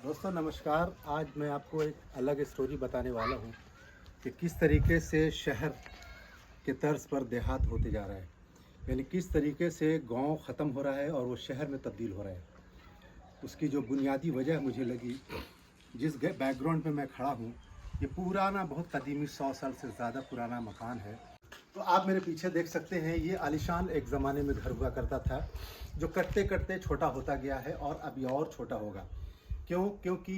दोस्तों नमस्कार। आज मैं आपको एक अलग स्टोरी बताने वाला हूँ कि किस तरीके से शहर के तर्ज पर देहात होते जा रहा है, यानी किस तरीके से गांव ख़त्म हो रहा है और वो शहर में तब्दील हो रहा है। उसकी जो बुनियादी वजह मुझे लगी, जिस बैकग्राउंड पे मैं खड़ा हूँ, ये पुराना बहुत कदीमी 100 साल से ज़्यादा पुराना मकान है। तो आप मेरे पीछे देख सकते हैं, ये आलीशान एक ज़माने में घर हुआ करता था, जो कटते कटते छोटा होता गया है और अभी और छोटा होगा। क्योंकि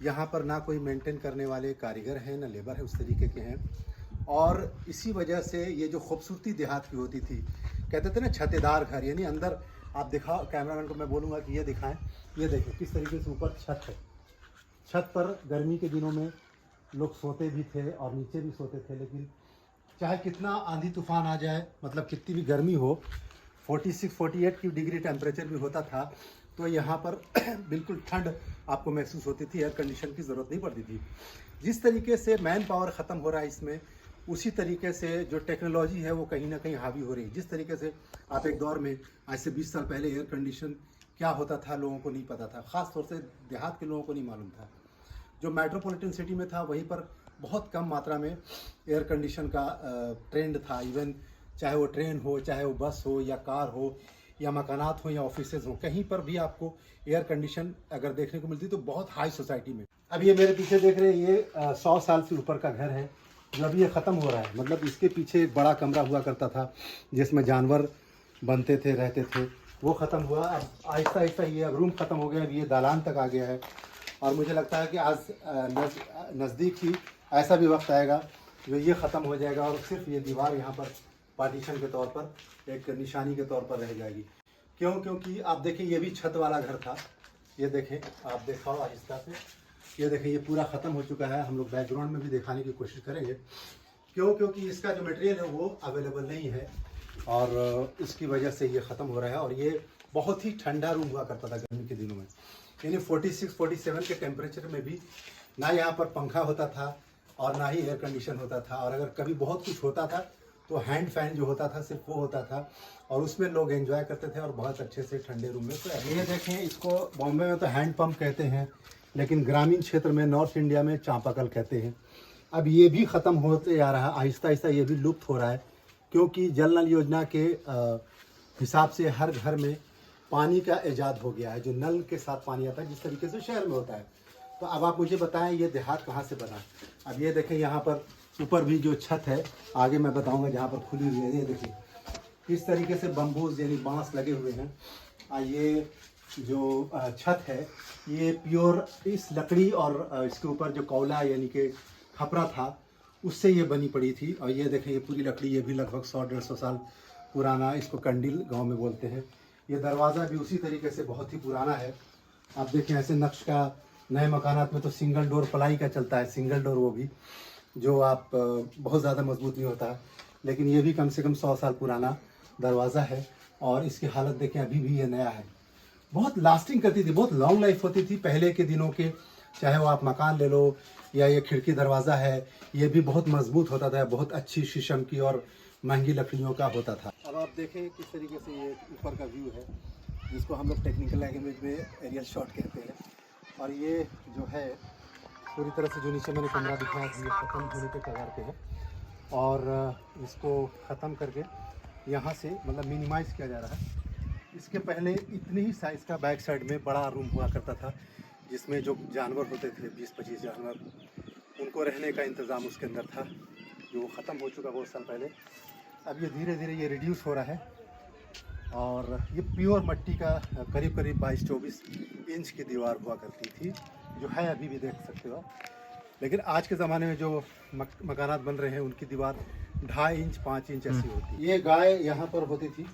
यहाँ पर ना कोई मेंटेन करने वाले कारीगर हैं, ना लेबर है उस तरीके के हैं। और इसी वजह से ये जो खूबसूरती देहात की होती थी, कहते थे ना छतेदार घर, यानी अंदर आप दिखाओ, कैमरामैन को मैं बोलूँगा कि ये दिखाएं। ये देखो किस तरीके से ऊपर छत है। छत पर गर्मी के दिनों में लोग सोते भी थे और नीचे भी सोते थे, लेकिन चाहे कितना आंधी तूफान आ जाए, मतलब कितनी भी गर्मी हो, 46-48 की डिग्री टेम्परेचर भी होता था, तो यहाँ पर बिल्कुल ठंड आपको महसूस होती थी। एयर कंडीशन की ज़रूरत नहीं पड़ती थी। जिस तरीके से मैन पावर ख़त्म हो रहा है इसमें, उसी तरीके से जो टेक्नोलॉजी है वो कहीं ना कहीं हावी हो रही है। जिस तरीके से आप एक दौर में, आज से 20 साल पहले एयर कंडीशन क्या होता था लोगों को नहीं पता था, ख़ास तौर से देहात के लोगों को नहीं मालूम था। जो मेट्रोपॉलिटन सिटी में था वहीं पर बहुत कम मात्रा में एयर कंडीशन का ट्रेंड था। इवन चाहे वो ट्रेन हो, चाहे वो बस हो या कार हो या मकानात हो या ऑफिसेज हो, कहीं पर भी आपको एयर कंडीशन अगर देखने को मिलती तो बहुत हाई सोसाइटी में। अब ये मेरे पीछे देख रहे हैं, ये 100 साल से ऊपर का घर है जो अभी ये ख़त्म हो रहा है। मतलब इसके पीछे एक बड़ा कमरा हुआ करता था जिसमें जानवर बनते थे, रहते थे, वो ख़त्म हुआ। अब आहिस्ता आहिस्ता ये अब रूम ख़त्म हो गया, अब ये दालान तक आ गया है। और मुझे लगता है कि आज नज़दीक ही ऐसा भी वक्त आएगा जो ये ख़त्म हो जाएगा और सिर्फ ये दीवार यहाँ पर पार्टीशन के तौर पर, एक निशानी के तौर पर रह जाएगी। क्योंकि आप देखें, ये भी छत वाला घर था। ये देखें, आप दिखाओ आहिस्ता से, ये देखें ये पूरा ख़त्म हो चुका है। हम लोग बैकग्राउंड में भी दिखाने की कोशिश करेंगे। क्योंकि इसका जो मटेरियल है वो अवेलेबल नहीं है और इसकी वजह से ये ख़त्म हो रहा है। और ये बहुत ही ठंडा रूम हुआ करता था गर्मी के दिनों में, यानी 46-47 के टेम्परेचर में भी ना यहाँ पर पंखा होता था और ना ही एयर कंडीशन होता था। और अगर कभी बहुत कुछ होता था तो हैंड फैन जो होता था सिर्फ वो होता था, और उसमें लोग एंजॉय करते थे और बहुत अच्छे से ठंडे रूम में। तो ये देखें, इसको बॉम्बे में तो हैंड पंप कहते हैं, लेकिन ग्रामीण क्षेत्र में नॉर्थ इंडिया में चापाकल कहते हैं। अब ये भी ख़त्म होते जा रहा है, आहिस्ता आहिस्ता ये भी लुप्त हो रहा है। क्योंकि जल नल योजना के हिसाब से हर घर में पानी का ईजाद हो गया है, जो नल के साथ पानी आता है, जिस तरीके से शहर में होता है। तो अब आप मुझे बताएं, ये देहात कहाँ से बना। अब ये देखें, यहाँ पर ऊपर भी जो छत है, आगे मैं बताऊंगा, जहाँ पर खुली हुई है, ये देखिए किस तरीके से बम्बूज यानी बांस लगे हुए हैं। ये जो छत है, ये प्योर इस लकड़ी और इसके ऊपर जो कोयला यानी कि खपरा था, उससे ये बनी पड़ी थी। और ये देखें, ये पूरी लकड़ी, ये भी लगभग 100-150 साल पुराना, इसको कंडील गांव में बोलते हैं। ये दरवाज़ा भी उसी तरीके से बहुत ही पुराना है। आप देखें ऐसे नक्श का, नए मकानात में तो सिंगल डोर प्लाई का चलता है, सिंगल डोर, वो भी जो आप बहुत ज़्यादा मजबूत नहीं होता है, लेकिन ये भी कम से कम 100 साल पुराना दरवाज़ा है। और इसकी हालत देखें, अभी भी ये नया है। बहुत लास्टिंग करती थी, बहुत लॉन्ग लाइफ होती थी पहले के दिनों के। चाहे वो आप मकान ले लो या ये खिड़की दरवाज़ा है, ये भी बहुत मजबूत होता था, बहुत अच्छी शीशम की और महंगी लकड़ियों का होता था। अब आप देखें किस तरीके से ये ऊपर का व्यू है, जिसको हम लोग टेक्निकल लैंग्वेज में एरियल शॉट कहते हैं। और ये जो है पूरी तरह से, जो नीचे मैंने कमरा दिखाया, ये ख़त्म होने के कगार पे है। और इसको ख़त्म करके यहाँ से मतलब मिनिमाइज़ किया जा रहा है। इसके पहले इतनी ही साइज़ का बैक साइड में बड़ा रूम हुआ करता था, जिसमें जो जानवर होते थे 20-25 जानवर, उनको रहने का इंतज़ाम उसके अंदर था, जो ख़त्म हो चुका बहुत साल पहले। अब ये धीरे धीरे ये रिड्यूस हो रहा है। और ये प्योर मिट्टी का करीब करीब 22-24 इंच की दीवार हुआ करती थी, जो है अभी भी देख सकते हो आप। लेकिन आज के ज़माने में जो मकानात बन रहे हैं, उनकी दीवार 2.5 इंच 5 इंच ऐसी होती है। ये गाय यहाँ पर होती थी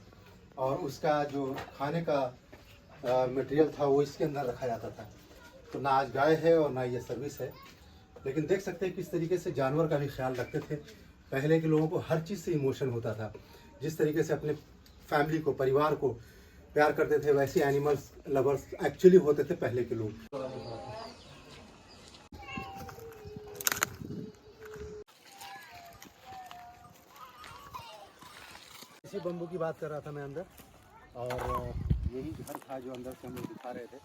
और उसका जो खाने का मटेरियल था वो इसके अंदर रखा जाता था। तो ना आज गाय है और ना ये सर्विस है, लेकिन देख सकते हैं किस तरीके से जानवर का भी ख्याल रखते थे। पहले के लोगों को हर चीज़ से इमोशन होता था। जिस तरीके से अपने फैमिली को, परिवार को प्यार करते थे, वैसे एनिमल्स लवर्स एक्चुअली होते थे पहले के लोग। इसी बम्बू की बात कर रहा था मैं अंदर, और यही घर था जो अंदर से हम लोग दिखा रहे थे।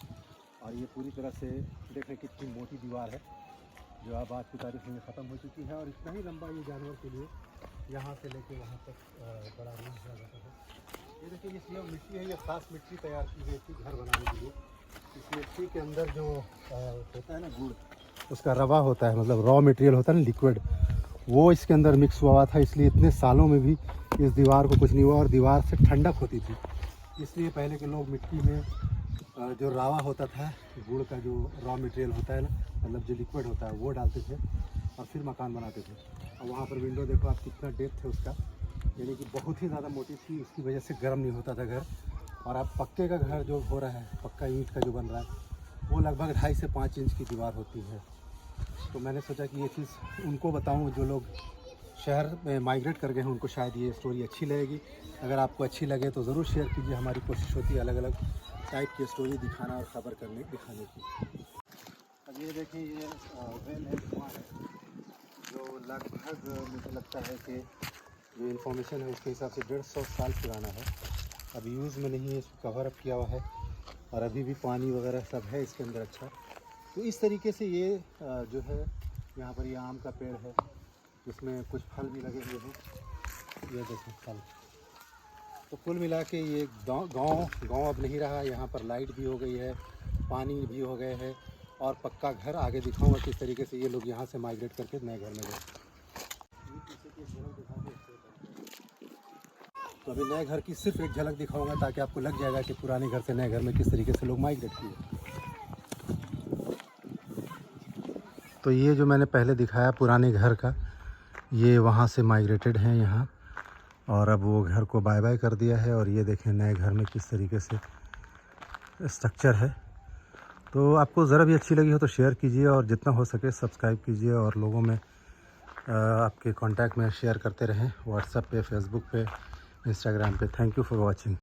और ये पूरी तरह से देखें कितनी मोटी दीवार है जो अब आज की तारीख में ख़त्म हो चुकी है। और इतना ही लंबा ये जानवर के लिए यहाँ से लेके वहाँ तक बड़ा रूम किया जाता है। ये देखिए इसमें मिट्टी है, ये खास मिट्टी तैयार की गई थी घर बनाने के लिए। इस मिट्टी के अंदर जो होता है ना गुड़, उसका रवा होता है, मतलब रॉ मटेरियल होता है ना लिक्विड, वो इसके अंदर मिक्स हुआ था। इसलिए इतने सालों में भी इस दीवार को कुछ नहीं हुआ और दीवार से ठंडक होती थी। इसलिए पहले के लोग मिट्टी में जो रावा होता था, गुड़ का जो रॉ मटेरियल होता है ना, मतलब जो लिक्विड होता है, वो डालते थे और फिर मकान बनाते थे। और वहाँ पर विंडो देखो आप कितना डेप्थ है उसका, यानी कि बहुत ही ज़्यादा मोटी थी, उसकी वजह से गर्म नहीं होता था घर। और अब पक्के का घर जो हो रहा है, पक्का ईंट का जो बन रहा है, वो लगभग 2.5 से 5 इंच की दीवार होती है। तो मैंने सोचा कि ये चीज़ उनको बताऊँ जो लोग शहर में माइग्रेट कर गए हैं, उनको शायद ये स्टोरी अच्छी लगेगी। अगर आपको अच्छी लगे तो ज़रूर शेयर कीजिए। हमारी कोशिश होती है अलग अलग टाइप की स्टोरी दिखाना और ख़बर दिखाने की। अब ये देखिए ये वेल है, कुआं है, जो लगभग मुझे लगता है कि जो इन्फॉर्मेशन है उसके हिसाब से 150 साल पुराना है। अब यूज़ में नहीं है, इसको कवर अप किया हुआ है और अभी भी पानी वगैरह सब है इसके अंदर। अच्छा, तो इस तरीके से ये जो है यहाँ पर ये आम का पेड़ है, इसमें कुछ फल भी लगे हुए हैं, ये देखो फल। तो कुल मिला के ये गांव अब नहीं रहा। यहाँ पर लाइट भी हो गई है, पानी भी हो गए हैं और पक्का घर। आगे दिखाऊंगा किस तरीके से ये लोग यहाँ से माइग्रेट करके नए घर में गए। तो अभी नए घर की सिर्फ एक झलक दिखाऊंगा ताकि आपको लग जाएगा कि पुराने घर से नए घर में किस तरीके से लोग माइग्रेट किए। तो ये जो मैंने पहले दिखाया पुराने घर का, ये वहाँ से माइग्रेटेड हैं यहाँ, और अब वो घर को बाय बाय कर दिया है। और ये देखें नए घर में किस तरीके से स्ट्रक्चर है। तो आपको ज़रा भी अच्छी लगी हो तो शेयर कीजिए और जितना हो सके सब्सक्राइब कीजिए और लोगों में आपके कांटेक्ट में शेयर करते रहें, व्हाट्सएप पे, फेसबुक पे, इंस्टाग्राम पे। Thank you for watching.